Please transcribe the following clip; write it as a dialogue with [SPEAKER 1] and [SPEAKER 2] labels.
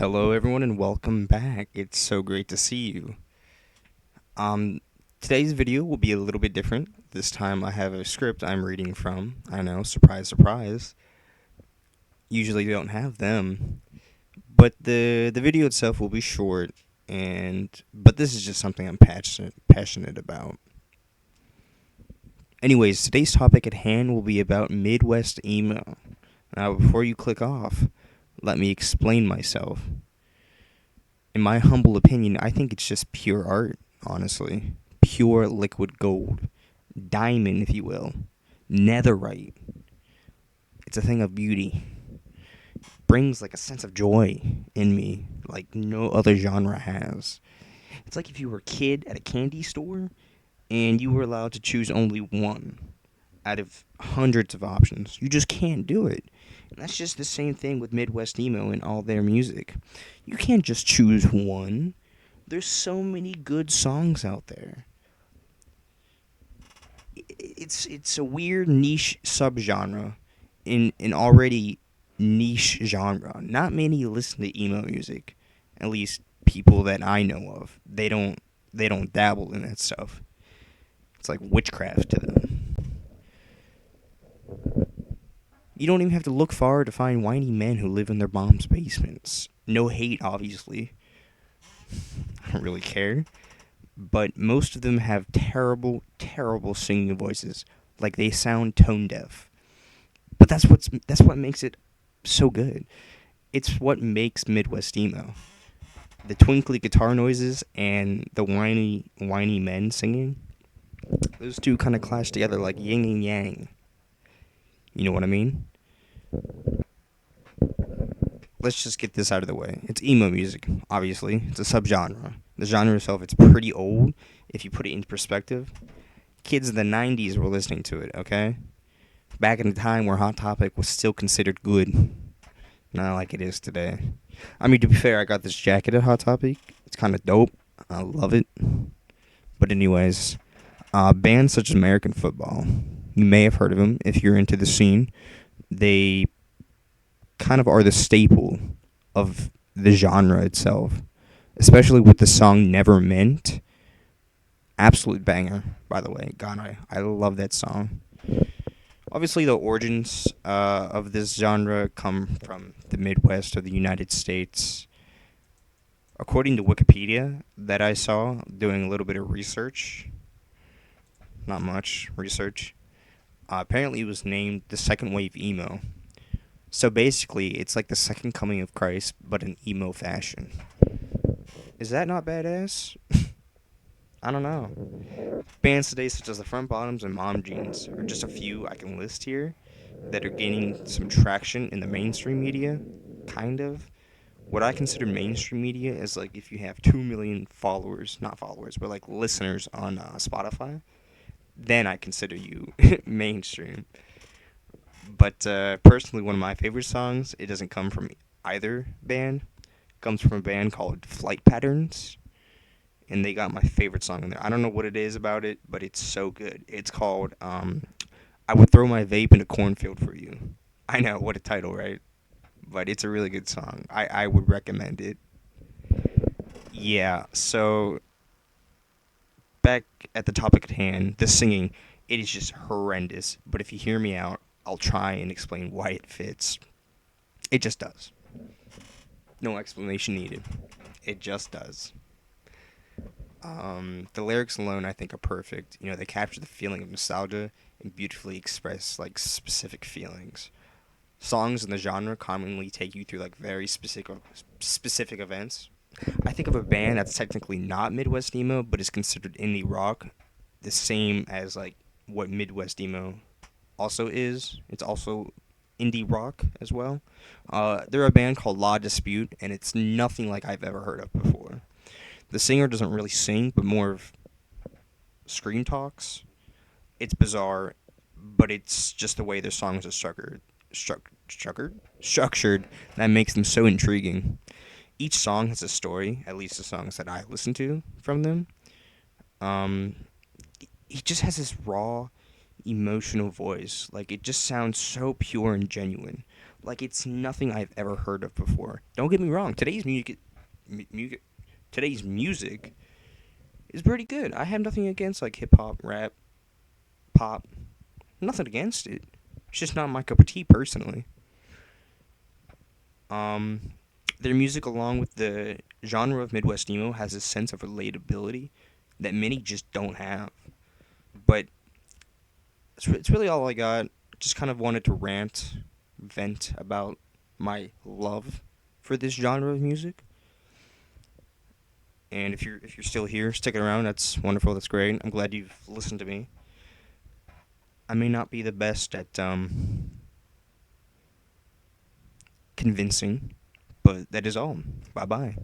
[SPEAKER 1] Hello, everyone, and welcome back. It's so great to see you. Um, Today's video will be a little bit different. This time I have a script I'm reading from. I know, surprise, surprise. Usually don't have them, but the video itself will be short. But this is just something I'm passionate about. Anyways, today's topic at hand will be about Midwest Emo. Now, before you click off, let me explain myself. In my humble opinion, I think it's just pure art, honestly. Pure liquid gold. Diamond, if you will. Netherite. It's a thing of beauty. Brings like a sense of joy in me like no other genre has. It's like if you were a kid at a candy store and you were allowed to choose only one out of hundreds of options. You just can't do it. And that's just the same thing with Midwest Emo and all their music. You can't just choose one. There's so many good songs out there. It's a weird niche subgenre in an already niche genre. Not many listen to emo music. At least people that I know of. They don't dabble in that stuff. It's like witchcraft to them. You don't even have to look far to find whiny men who live in their mom's basements. No hate, obviously. I don't really care. But most of them have terrible, terrible singing voices. Like they sound tone deaf. But that's what makes it so good. It's what makes Midwest emo. The twinkly guitar noises and the whiny men singing. Those two kind of clash together like yin and yang. You know what I mean? Let's just get this out of the way. It's emo music, obviously. It's a subgenre. The genre itself, it's pretty old if you put it into perspective. Kids in the 90s were listening to it, okay? Back in the time where Hot Topic was still considered good. Not like it is today. I mean, to be fair, I got this jacket at Hot Topic. It's kind of dope. I love it. But anyways, bands such as American Football. You may have heard of them if you're into the scene. They kind of are the staple of the genre itself, especially with the song Never Meant. Absolute banger, by the way. God, I love that song. Obviously, the origins of this genre come from the Midwest of the United States. According to Wikipedia, that I saw doing a little bit of research, not much research, apparently it was named the second wave emo. So basically, it's like the second coming of Christ, but in emo fashion. Is that not badass? I don't know. Bands today such as the Front Bottoms and Mom Jeans are just a few I can list here that are gaining some traction in the mainstream media, kind of. What I consider mainstream media is like if you have 2 million followers, not followers, but like listeners on Spotify, then I consider you mainstream. But personally, one of my favorite songs, it doesn't come from either band. It comes from a band called Flight Patterns. And they got my favorite song in there. I don't know what it is about it, but it's so good. It's called I Would Throw My Vape in a Cornfield for You. I know, what a title, right? But it's a really good song. I would recommend it. Yeah, so back at the topic at hand, the singing, it is just horrendous. But if you hear me out, I'll try and explain why it fits. It just does. No explanation needed. It just does. The lyrics alone, I think, are perfect. You know, they capture the feeling of nostalgia and beautifully express like specific feelings. Songs in the genre commonly take you through like very specific events. I think of a band that's technically not Midwest emo, but is considered indie rock, the same as like what Midwest emo also is. It's also indie rock as well. They're a band called La Dispute, and it's nothing like I've ever heard of before. The singer doesn't really sing, but more of screen talks. It's bizarre, but it's just the way their songs are structured that makes them so intriguing. Each song has a story, at least the songs that I listen to from them. Um, he just has this raw, emotional voice. Like, it just sounds so pure and genuine. Like it's nothing I've ever heard of before. Don't get me wrong. Today's music is pretty good. I have nothing against like hip hop, rap, pop. Nothing against it. It's just not my cup of tea personally. Um, their music, along with the genre of Midwest Emo, has a sense of relatability that many just don't have. But it's really all I got. Just kind of wanted to vent about my love for this genre of music. And if you're still here, sticking around, that's wonderful. That's great. I'm glad you've listened to me. I may not be the best at convincing, but that is all. Bye bye.